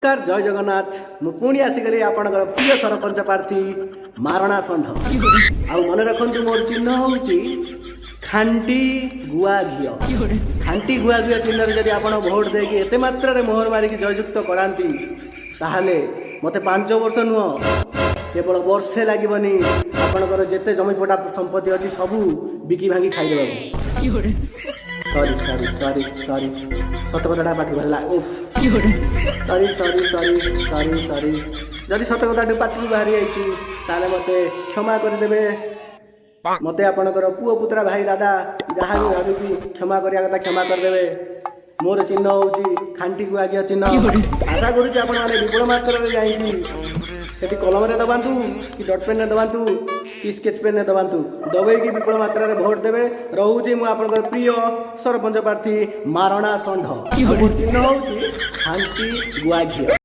नमस्कार जय जगन्नाथ मु पुणी आसिगली आपणकर प्रिय सरपंच प्रार्थी मारणा षंढ आ मन रखु मोर चिन्ह हूँ खांटी गुआ घी खांटी गुआ घी चिन्ह जदि आप भोट देकी एत मात्रा मोहर मारिकी जययुक्त कराती ताहले मते 5 वर्ष नुह केवल वर्षे लगभग आपणकर जिते जमीपटा संपत्ति अच्छी सबू बिकी भांगी खाईदे सॉरी सॉरी सॉरी सॉरी सत कथा पाटी बाहर sorry sorry sorry sorry sorry जदि सत कथा पाटी बाहरी आई मते क्षमा करदेवे मते आपणकर पुओ पुत्रा भाई दादा जहाँ भी भावी क्षमा करिया कथा क्षमा करदेवे मोर चिन्ह हूँ खांटी गुआघिया चिन्ह आशा करुच्ची आपण मैंने विपुल मात्रा जाइए कलम दबातु कि डट पेन दबातु कि स्केच पेन दबातु दबेकी विपुल मात्रा भोट देवे रोचे मुझे प्रिय सरपंच प्रार्थी मारणा षंढ चिन्ह हूँ खांटी गुआघिया।